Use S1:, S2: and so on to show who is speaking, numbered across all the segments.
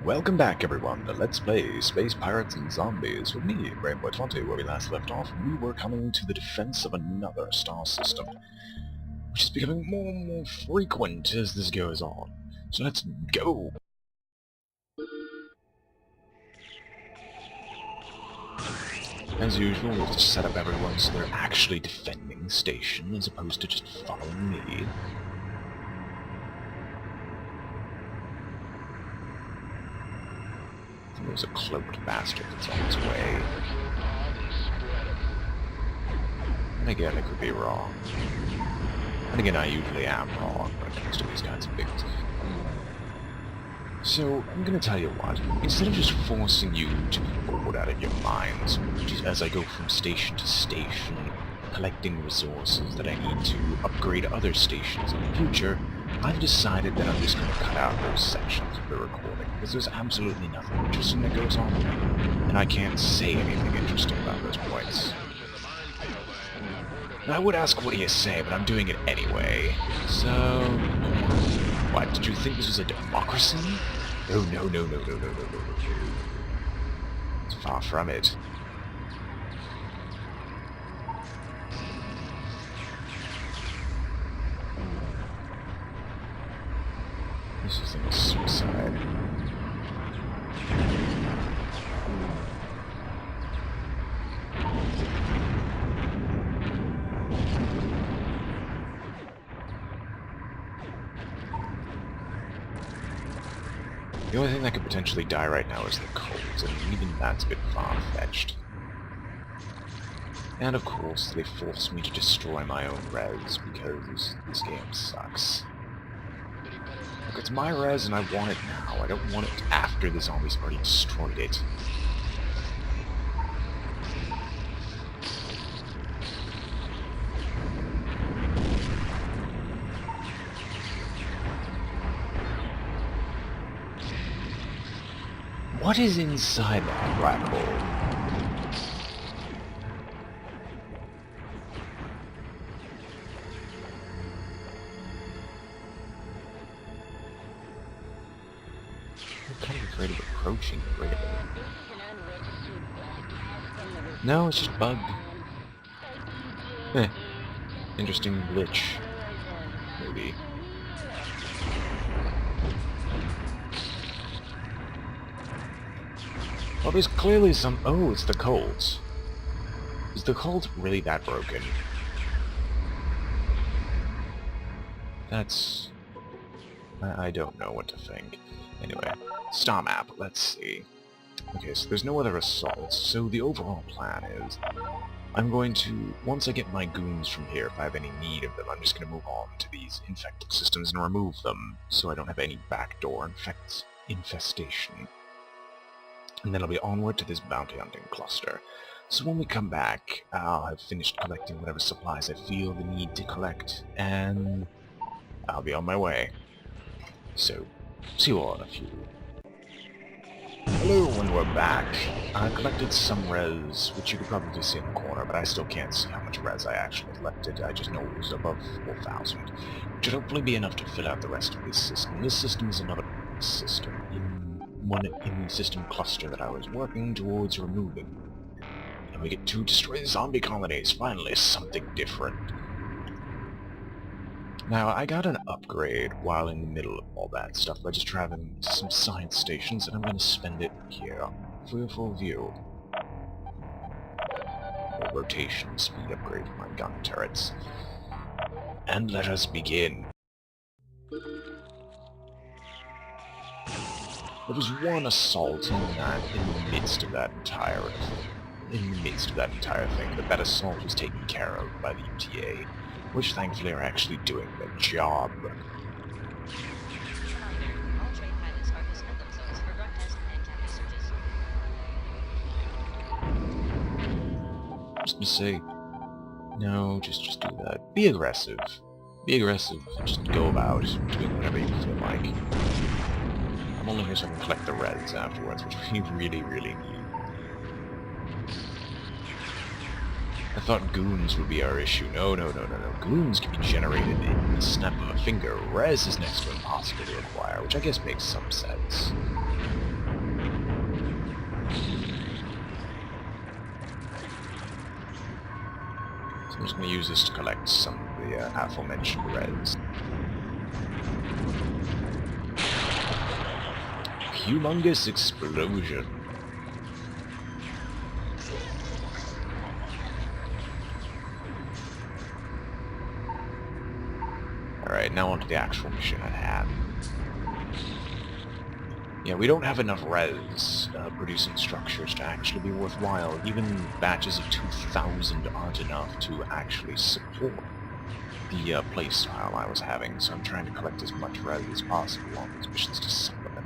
S1: Welcome back, everyone, to Let's Play Space Pirates and Zombies with me, BrainBoy 20. Where we last left off, we were coming to the defense of another star system, which is becoming more and more frequent as this goes on. So let's go! As usual, we'll just set up everyone so they're actually defending the station as opposed to just following me. There's a cloaked bastard that's on his way. And again, I could be wrong. And again, I usually am wrong when it comes to these kinds of things. So, I'm gonna tell you what, instead of just forcing you to be bored out of your minds, as I go from station to station, collecting resources that I need to upgrade other stations in the future, I've decided that I'm just going to cut out those sections of the recording, because there's absolutely nothing interesting that goes on there, and I can't say anything interesting about those points. And I would ask what do you say, but I'm doing it anyway. So... what, did you think this was a democracy? Oh, no. It's far from it. This is a suicide. The only thing that could potentially die right now is the cold, and even that's a bit far-fetched. And of course, they forced me to destroy my own res, because this game sucks. Look, it's my res and I want it now. I don't want it after the zombies already destroyed it. What is inside that black hole? I'm kind of afraid of approaching it, really. No, it's just bugged. Interesting glitch. Maybe. Well, there's clearly some... oh, it's the colds. Is the cold really that broken? That's... I don't know what to think. Anyway, star map, let's see. Okay, so there's no other assaults, so the overall plan is... I'm going to... once I get my goons from here, if I have any need of them, I'm just going to move on to these infected systems and remove them, so I don't have any backdoor infestation. And then I'll be onward to this bounty hunting cluster. So when we come back, I'll have finished collecting whatever supplies I feel the need to collect, and I'll be on my way. So, see you all in a few. Hello, and we're back. I collected some res, which you could probably see in the corner, but I still can't see how much res I actually collected. I just know it was above 4,000, which should hopefully be enough to fill out the rest of this system. This system is another system in the system cluster that I was working towards removing. And we get to destroy the zombie colonies. Finally, something different. Now, I got an upgrade while in the middle of all that stuff by just traveling to some science stations, and I'm going to spend it here for your full view. A rotation speed upgrade for my gun turrets. And let us begin. There was one assault in the midst of that entire thing, but that assault was taken care of by the UTA, which thankfully are actually doing their job. I was gonna say, no, just do that. Be aggressive. Be aggressive. Just go about doing whatever you feel like. I'm only here so I can collect the reds afterwards, which we really, really need. I thought goons would be our issue. No, no, no, no, no. Goons can be generated in the snap of a finger. Res is next to impossible to acquire, which I guess makes some sense. So I'm just going to use this to collect some of the aforementioned res. Humongous explosion. Alright, now onto the actual mission at hand. Yeah, we don't have enough res producing structures to actually be worthwhile. Even batches of 2,000 aren't enough to actually support the playstyle I was having, so I'm trying to collect as much res as possible on these missions to supplement.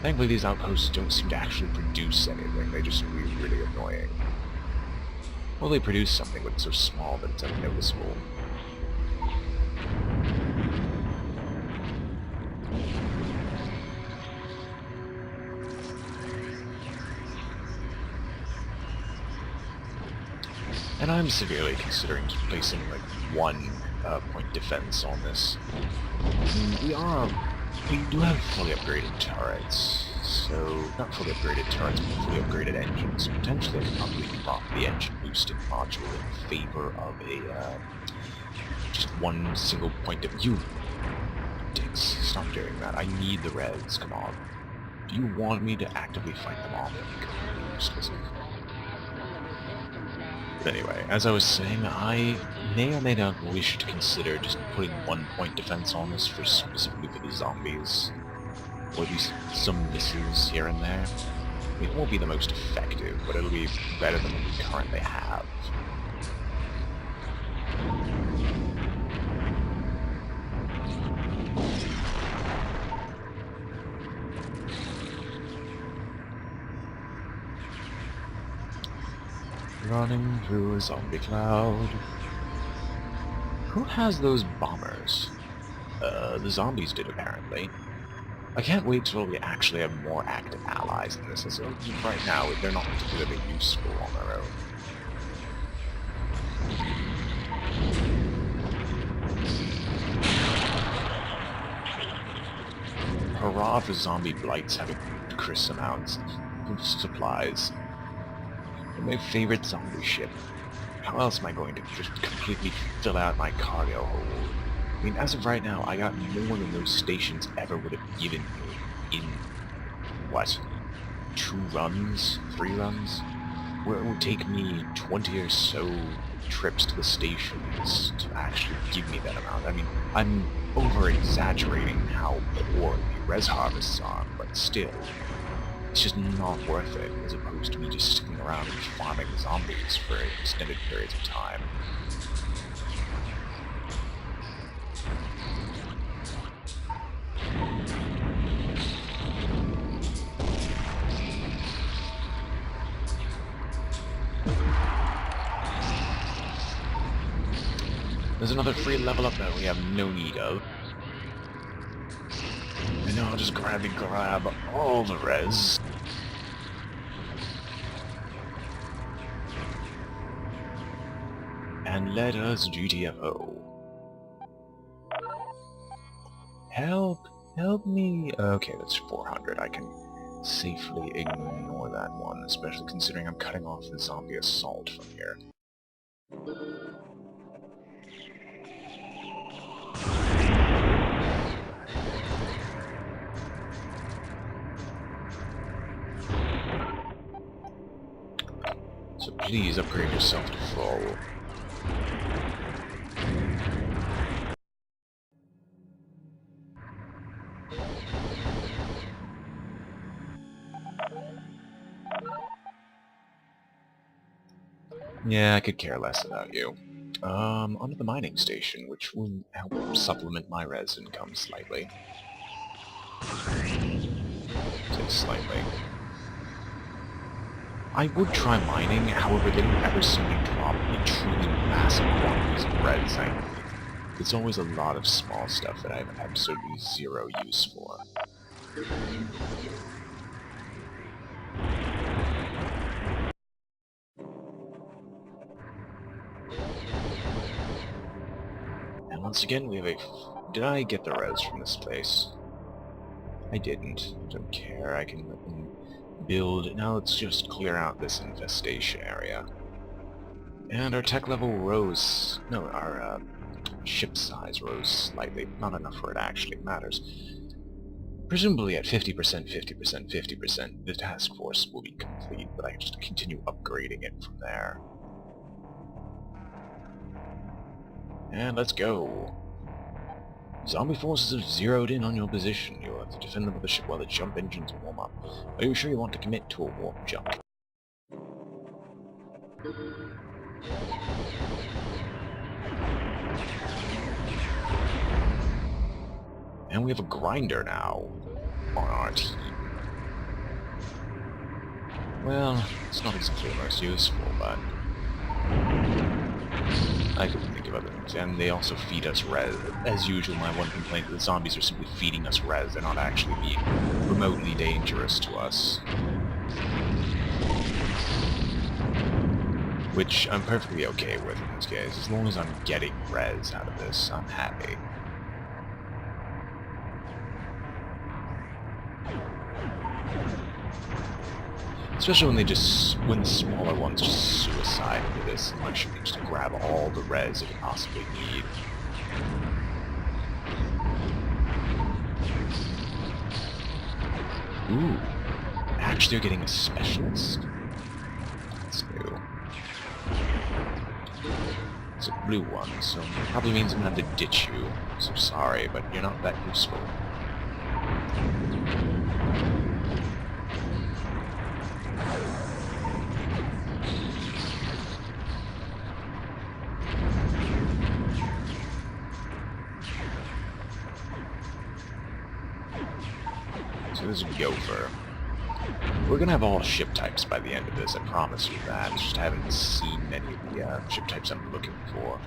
S1: Thankfully, these outposts don't seem to actually produce anything, they just seem to be really annoying. Well, they produce something, but it's so small that it's unnoticeable. And I'm severely considering placing, like, 1 point defense on this. We do have fully upgraded turrets, so, not fully upgraded turrets, but fully upgraded engines, so potentially I could probably drop the engine boosting module in favor of a, just 1 single point of— You dicks, stop doing that. I need the res, come on. Do you want me to actively fight them off? Completely useless. But anyway, as I was saying, I may or may not wish to consider just putting 1 point defense on this specifically for the zombies. Or at least some missiles here and there. I mean, it won't be the most effective, but it'll be better than what we currently have. Running through a zombie cloud. Who has those bombers? The zombies did, apparently. I can't wait till we actually have more active allies in this, as right now they're not particularly useful on their own. Hurrah for zombie blights having ludicrous amounts of supplies. My favorite zombie ship. How else am I going to just completely fill out my cargo hold? I mean, as of right now, I got more than those stations ever would have given me in, what, 2 runs? 3 runs? Where it would take me 20 or so trips to the stations to actually give me that amount. I mean, I'm over-exaggerating how poor the res harvests are, but still, it's just not worth it, as opposed to me just sticking around and farming zombies for extended periods of time. There's another free level up that we have no need of. And now I'll just grab all the res. And let us GTFO. Help! Help me! Okay, that's 400. I can safely ignore that one, especially considering I'm cutting off the zombie assault from here. So please upgrade yourself to full. Yeah, I could care less about you. Onto the mining station, which will help supplement my res income slightly. Say slightly. I would try mining, however they don't ever seem to drop me truly massive quantities of res. It's always a lot of small stuff that I have absolutely zero use for. once again, we have a... Did I get the res from this place? I didn't. Don't care. I can let them build. Now let's just clear out this infestation area. And our tech level rose... No, our ship size rose slightly. Not enough for it actually matters. Presumably at 50%, 50%, 50%, the task force will be complete, but I can just continue upgrading it from there. And let's go. Zombie forces have zeroed in on your position. You'll have to defend the mothership while the jump engines warm up. Are you sure you want to commit to a warp jump? And we have a grinder now on our team. Well, it's not exactly the most useful, but I could think of other things. And they also feed us res. As usual, my one complaint is the zombies are simply feeding us res. They're not actually being remotely dangerous to us. Which I'm perfectly okay with in this case. As long as I'm getting res out of this, I'm happy. Especially when the smaller ones just suicide into this and like just to grab all the res they can possibly need. Ooh, actually you're getting a specialist? That's new. It's a blue one, so it probably means I'm gonna have to ditch you. So sorry, but you're not that useful. So this is Gopher. We're gonna have all ship types by the end of this, I promise you that. It's just I haven't seen many of the ship types I'm looking for.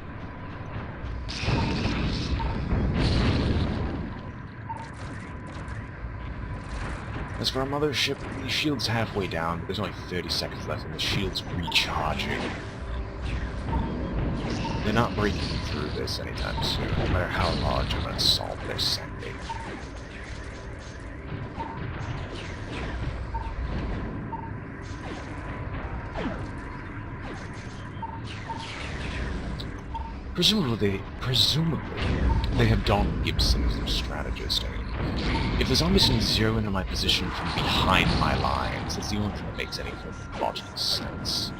S1: As for our mothership, the shield's halfway down, but there's only 30 seconds left and the shield's recharging. They're not breaking through this anytime soon, no matter how large of an assault they're sending. Presumably they have Don Gibson as their strategist. I mean, if the zombies can zero into my position from behind my lines, that's the only thing that makes any form of logical sense.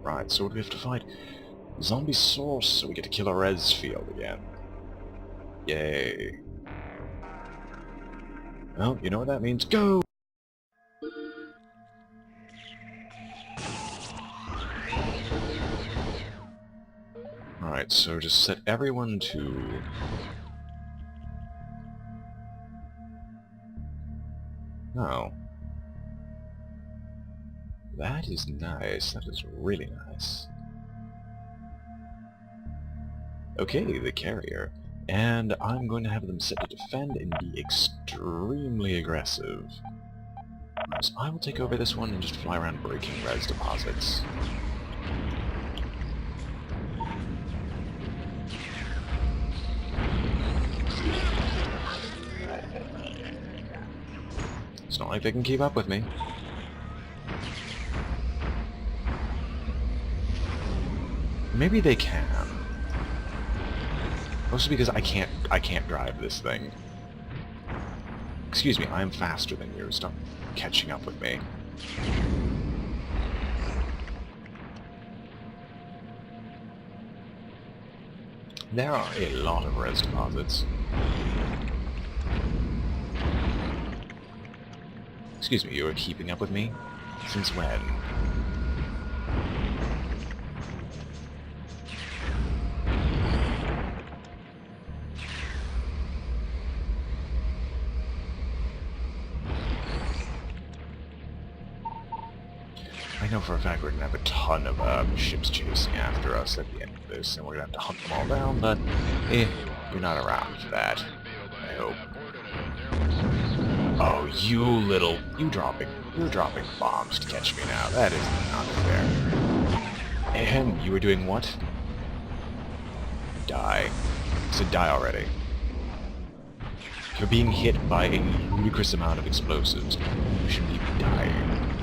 S1: Right, so what do we have to fight? Zombie source, so we get to kill a res field again. Yay. Well, you know what that means. Go! Alright, so just set everyone to... Oh. That is nice. That is really nice. Okay, the carrier. And I'm going to have them set to defend and be extremely aggressive. So I will take over this one and just fly around breaking res deposits. It's not like they can keep up with me. Maybe they can. Mostly because I can't drive this thing. Excuse me, I'm faster than you. Stop catching up with me. There are a lot of res deposits. Excuse me, you were keeping up with me? Since when? I know for a fact we're gonna have a ton of ships chasing after us at the end of this, and we're gonna have to hunt them all down, but you're not around for that. hope. Oh, you're dropping bombs to catch me now. That is not fair. Ahem, you were doing what? Die. I said die already. You're being hit by a ludicrous amount of explosives. You should be dying.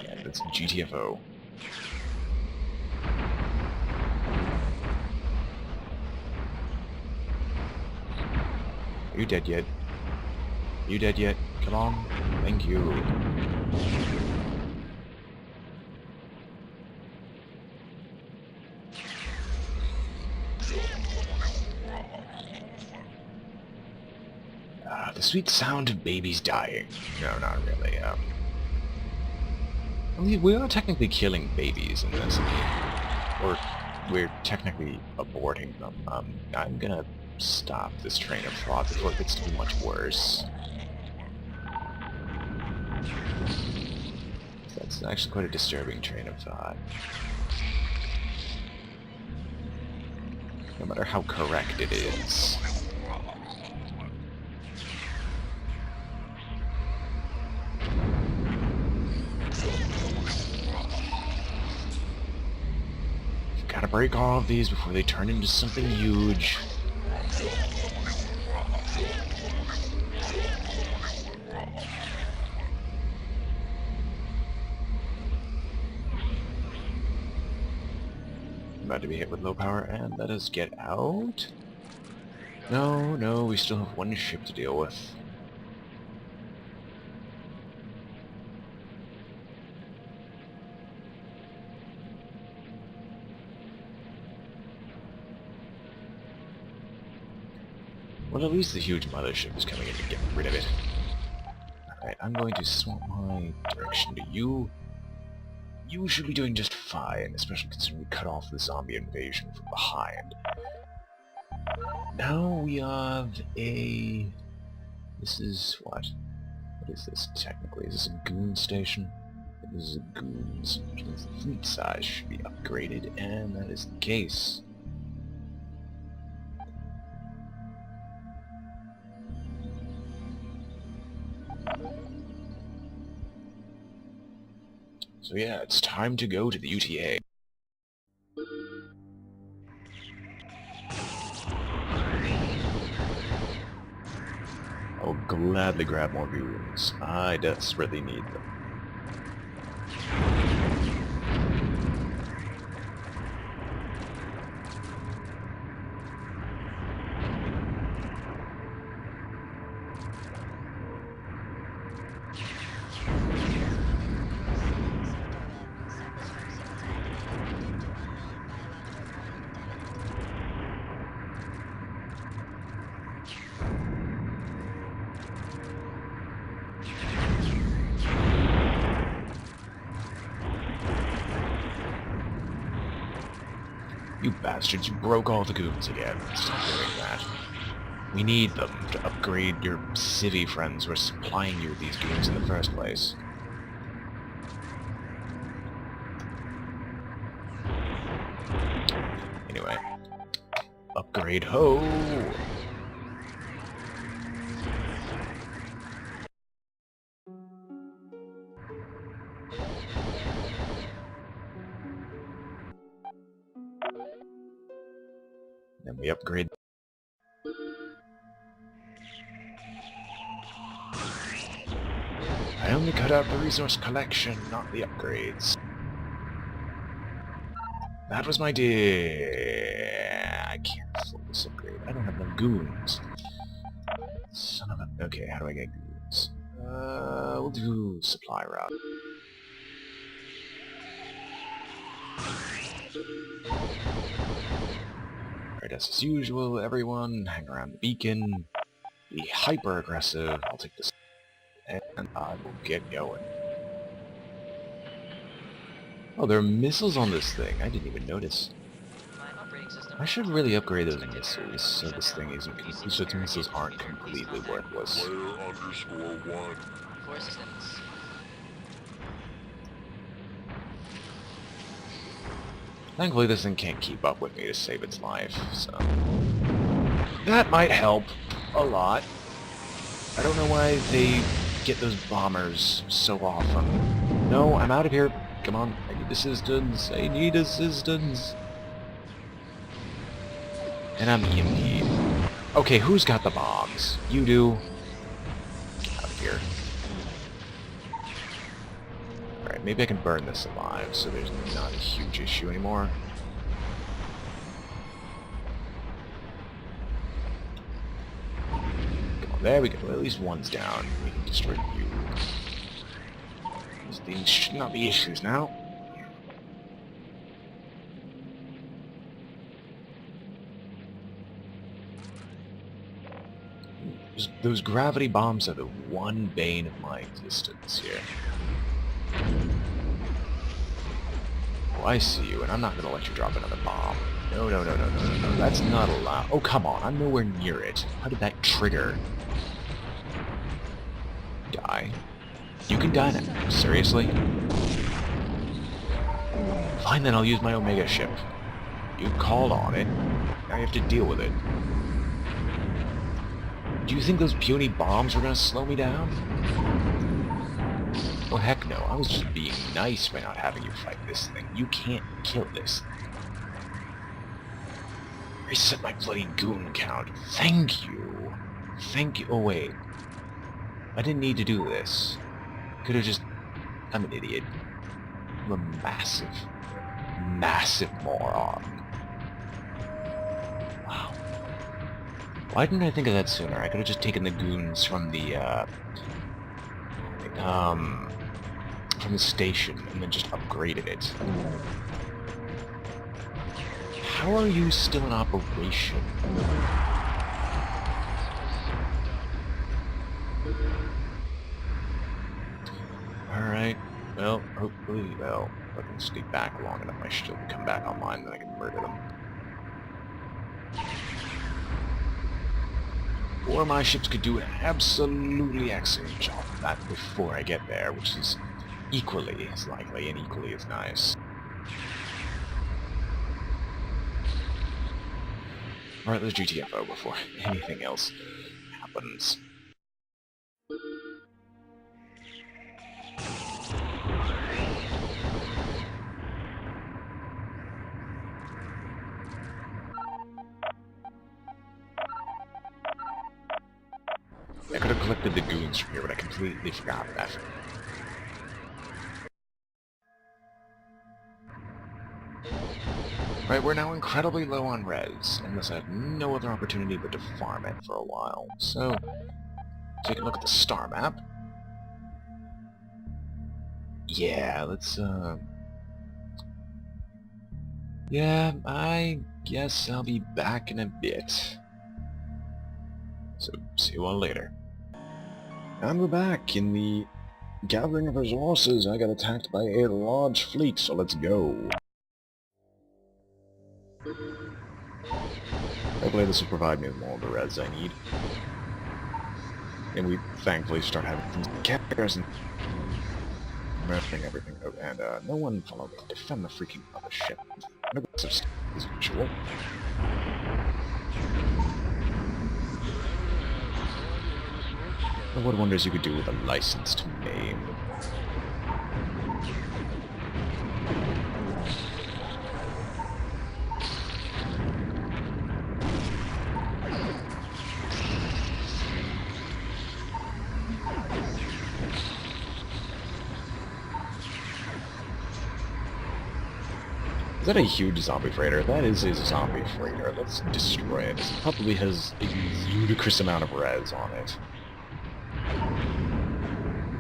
S1: Yeah, that's GTFO. Are you dead yet? Are you dead yet? Come on. Thank you. The sweet sound of babies dying. No, not really. I mean, we are technically killing babies in this. Or we're technically aborting them. I'm gonna stop this train of thought before it gets to be much worse. That's actually quite a disturbing train of thought. No matter how correct it is. Gotta break all of these before they turn into something huge. I'm about to be hit with low power, and let us get out. No, we still have one ship to deal with. Well, at least the huge mothership is coming in to get rid of it. Alright, I'm going to swap my direction to you. You should be doing just fine, especially considering we cut off the zombie invasion from behind. Now we have a... This is what? What is this, technically? Is this a goon station? This is a goons, which means the fleet size should be upgraded, and that is the case. So yeah, it's time to go to the UTA. I'll gladly grab more goons. I desperately need them. You bastards, you broke all the goons again. Stop doing that. We need them to upgrade your city friends who are supplying you with these goons in the first place. Anyway. Upgrade ho! Then we upgrade. I only cut out the resource collection, not the upgrades. That was my dear. I can't afford this upgrade. I don't have no goons. Son of a... Okay, how do I get goons? We'll do supply route. Alright, as usual, everyone, hang around the beacon. Be hyper-aggressive. I'll take this, and I will get going. Oh, there are missiles on this thing. I didn't even notice. I should really upgrade those missiles so this thing isn't complete, so the missiles aren't completely worthless.
S2: Player_1.
S3: For assistance.
S1: Thankfully, this thing can't keep up with me to save its life, so... That might help a lot. I don't know why they get those bombers so often. No, I'm out of here. Come on, I need assistance. I need assistance. And I'm EMP'd. Okay, who's got the bombs? You do. Get out of here. Alright, maybe I can burn this alive so there's not a huge issue anymore. Come on, there we go. At least one's down. We can destroy you. These things should not be issues now. Those gravity bombs are the one bane of my existence here. Oh, I see you, and I'm not gonna let you drop another bomb. No, no, no, no, no, no, no. That's not allowed. Oh, come on. I'm nowhere near it. How did that trigger? Die. You can die now. Seriously? Fine, then I'll use my Omega ship. You called on it. Now you have to deal with it. Do you think those puny bombs were gonna slow me down? Well, heck no. I was just being nice by not having you fight this thing. You can't kill this thing. Reset my bloody goon count. Thank you. Thank you. Oh, wait. I didn't need to do this. Could have just... I'm an idiot. I'm a massive, massive moron. Wow. Why didn't I think of that sooner? I could have just taken the goons from the station and then just upgraded it. How are you still in operation? Alright, well, hopefully, well, if I can stay back long enough, I should come back online, then I can murder them. Or my ships could do an absolutely excellent job of that before I get there, which is equally as likely and equally as nice. Alright, let's GTFO before anything else happens. I could have collected the goons from here, but I completely forgot that. Right, we're now incredibly low on res, and thus I have no other opportunity but to farm it for a while. So, take a look at the star map. Yeah, let's, yeah, I guess I'll be back in a bit. So, see you all later. And we're back in the gathering of resources. I got attacked by a large fleet, so let's go. Hopefully this will provide me with more of the res I need. And we thankfully start having things cameras and everything. Oh, and no one follow me. Defend the freaking mothership. No as usual. What wonders you could do with a licensed name. Is that a huge zombie freighter? That is a zombie freighter. Let's destroy it. It probably has a ludicrous amount of res on it.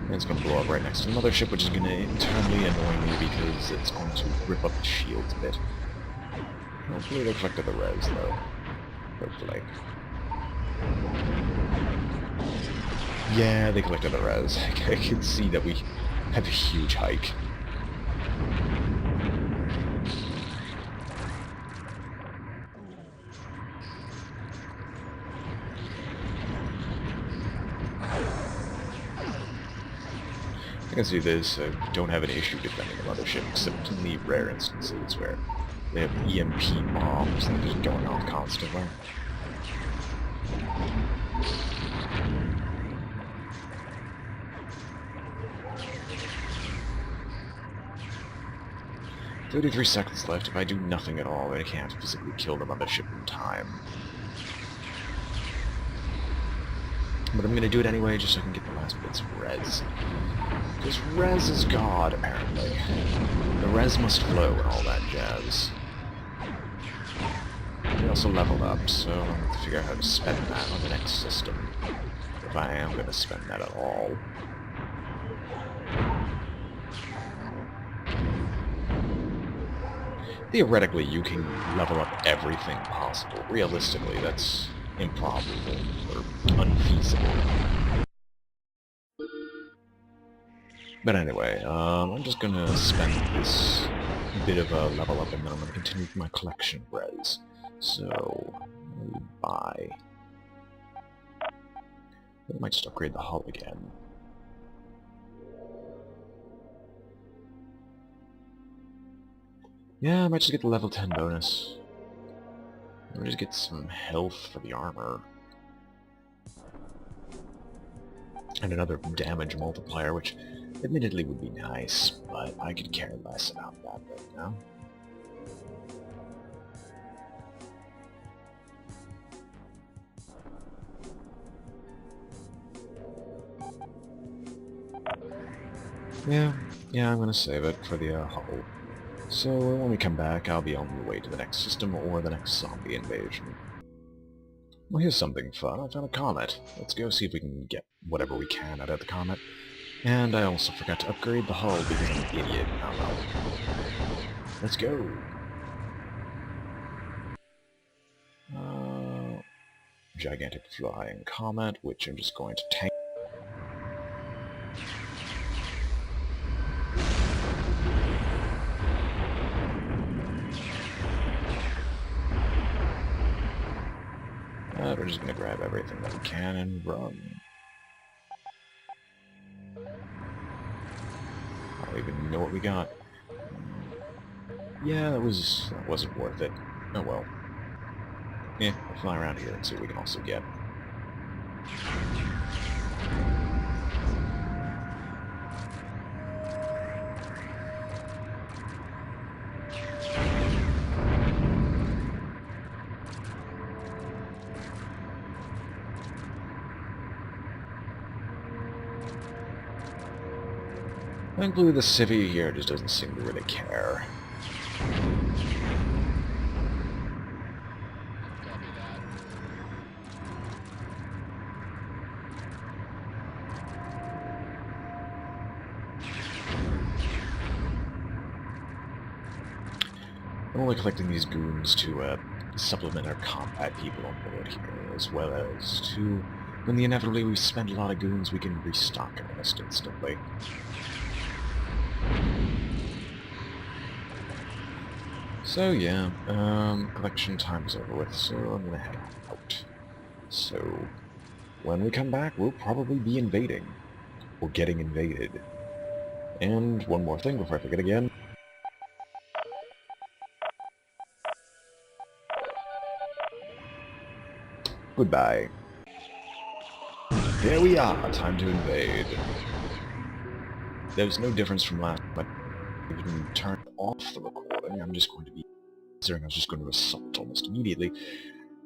S1: And it's going to blow up right next to another ship, which is going to internally annoy me because it's going to rip up the shields a bit. Hopefully they collected the res, though. Hopefully. Yeah, they collected the res. I can see that we have a huge hike. I can see this. I don't have an issue defending the mothership, except in the rare instances where they have EMP bombs that are just going off constantly. 33 seconds left. If I do nothing at all, I can't physically kill the mothership in time. But I'm gonna do it anyway, just so I can get the last bits of res. Because res is god, apparently. The res must flow and all that jazz. We also leveled up, so I'll have to figure out how to spend that on the next system. If I am gonna spend that at all. Theoretically, you can level up everything possible. Realistically, that's improbable or unfeasible. But anyway, I'm just gonna spend this bit of a level up and then I'm gonna continue with my collection of res. So, buy. I might just upgrade the hull again. Yeah, I might just get the level 10 bonus. Or just get some health for the armor. And another damage multiplier, which admittedly would be nice, but I could care less about that right now. Yeah, I'm gonna save it for the hull. So when we come back, I'll be on the way to the next system or the next zombie invasion. Well, here's something fun. I found a comet. Let's go see if we can get whatever we can out of the comet. And I also forgot to upgrade the hull because I'm an idiot. Oh well. Let's go. Gigantic flying comet, which I'm just going to tank. We're just going to grab everything that we can and run. I don't even know what we got. Yeah, that wasn't worth it. Oh well. Yeah, we'll fly around here and see what we can also get. Thankfully, the civvy here just doesn't seem to really care. I'm only collecting these goons to supplement our combat people on board here, as well as to, when inevitably we spend a lot of goons, we can restock almost instantly. So yeah, collection time's over with, so I'm gonna head out. So, when we come back, we'll probably be invading. Or getting invaded. And one more thing before I forget again. Goodbye. There we are, time to invade. There's no difference from last, but I even turned off the recording. I'm just going to be considering I was just going to assault almost immediately.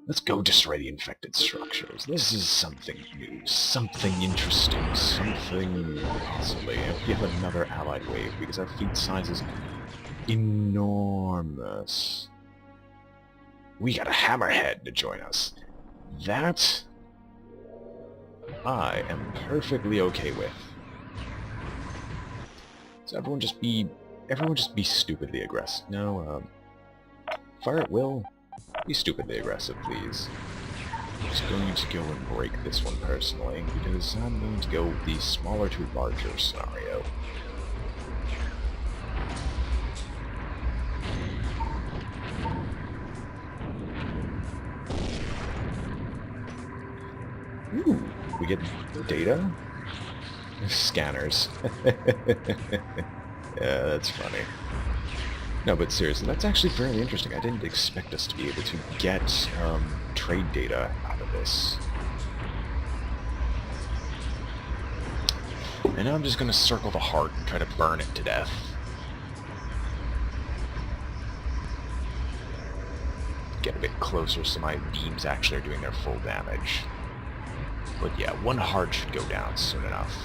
S1: Let's go destroy the infected structures. This is something new, something interesting, something possibly yet another allied wave, because our fleet size is enormous. We got a hammerhead to join us. That I am perfectly okay with. So everyone just be stupidly aggressive. No, fire at will. Be stupidly aggressive, please. I'm just going to go and break this one personally, because I'm going to go with the smaller to larger scenario. Ooh, we get data? Scanners. Yeah, that's funny. No, but seriously, that's actually fairly interesting. I didn't expect us to be able to get trade data out of this. And now I'm just going to circle the heart and try to burn it to death. bit closer so my beams actually are doing their full damage. But yeah, one heart should go down soon enough.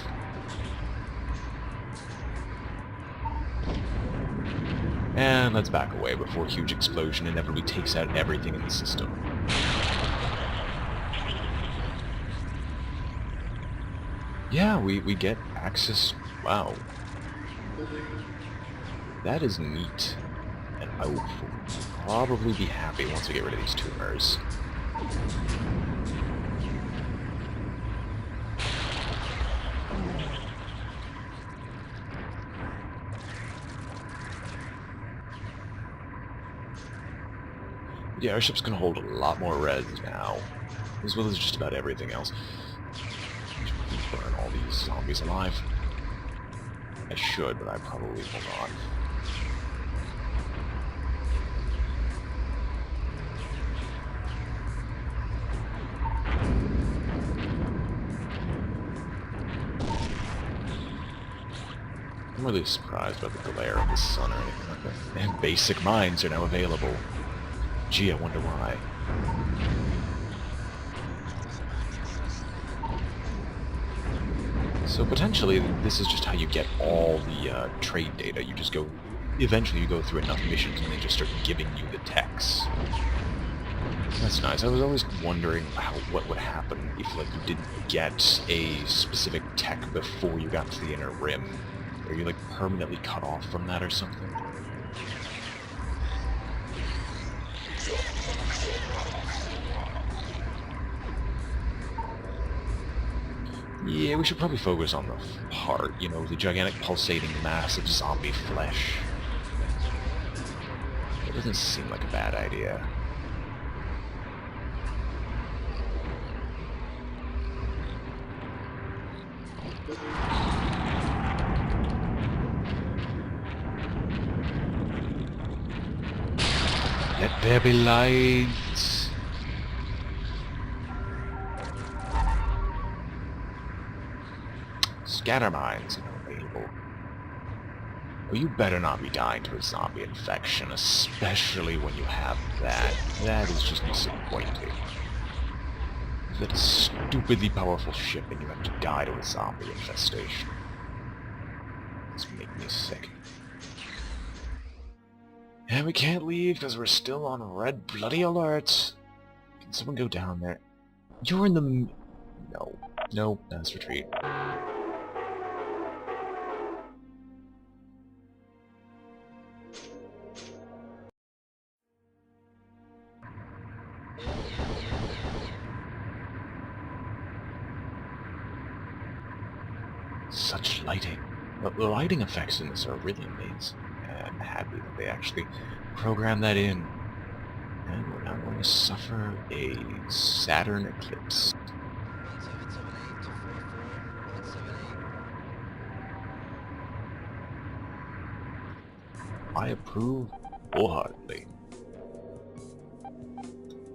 S1: And let's back away before a huge explosion inevitably takes out everything in the system. Yeah, we get access. Wow. That is neat. And I will probably be happy once we get rid of these tumors. Yeah, our ship's gonna hold a lot more res now, as well as just about everything else. Burn all these zombies alive. I should, but I probably will not. I'm really surprised by the glare of the sun or anything like that. And basic mines are now available. Gee, I wonder why. So potentially, this is just how you get all the trade data. You just go, eventually you go through enough missions and they just start giving you the techs. That's nice. I was always wondering what would happen if like you didn't get a specific tech before you got to the inner rim. Are you like permanently cut off from that or something? Yeah, we should probably focus on the heart, you know, the gigantic pulsating mass of zombie flesh. It doesn't seem like a bad idea. Let there be light. Scatter mines are available. Oh, you better not be dying to a zombie infection, especially when you have that. That is just disappointing. That is stupidly powerful ship and you have to die to a zombie infestation. It's making me sick. And we can't leave because we're still on red bloody alert. Can someone go down there? You're in the... No. No, let's retreat. Such lighting. The lighting effects in this are really amazing. I'm happy that they actually programmed that in. And we're now going to suffer a Saturn eclipse. I approve wholeheartedly.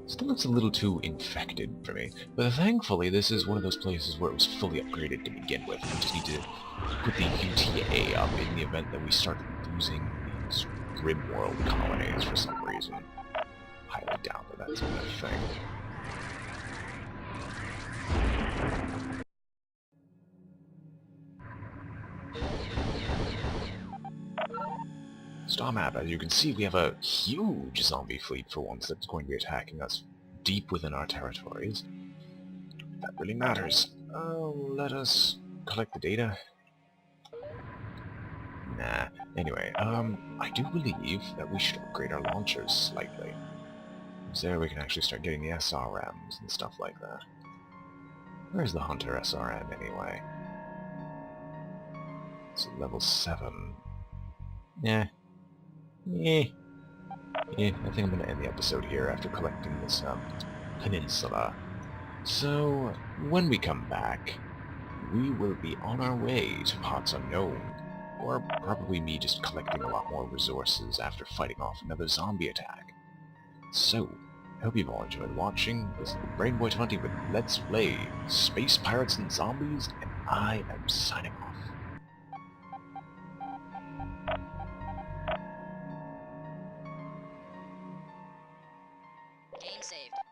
S1: Still looks a little too infected for me, but thankfully this is one of those places where it was fully upgraded to begin with. We just need to put the UTA up in the event that we start losing these Rimworld colonies for some reason. Highly doubt that that's going to thing. Star map, as you can see, we have a huge zombie fleet for once that's going to be attacking us deep within our territories. That really matters. Let us collect the data. Nah. Anyway, I do believe that we should upgrade our launchers slightly. So there we can actually start getting the SRMs and stuff like that. Where's the Hunter SRM anyway? It's level 7. Yeah. Yeah, I think I'm going to end the episode here after collecting this Peninsula. So, when we come back, we will be on our way to parts unknown, or probably me just collecting a lot more resources after fighting off another zombie attack. So, I hope you've all enjoyed watching. This is BrainBoy 20 with Let's Play Space Pirates and Zombies, and I am signing off.
S3: Remain saved.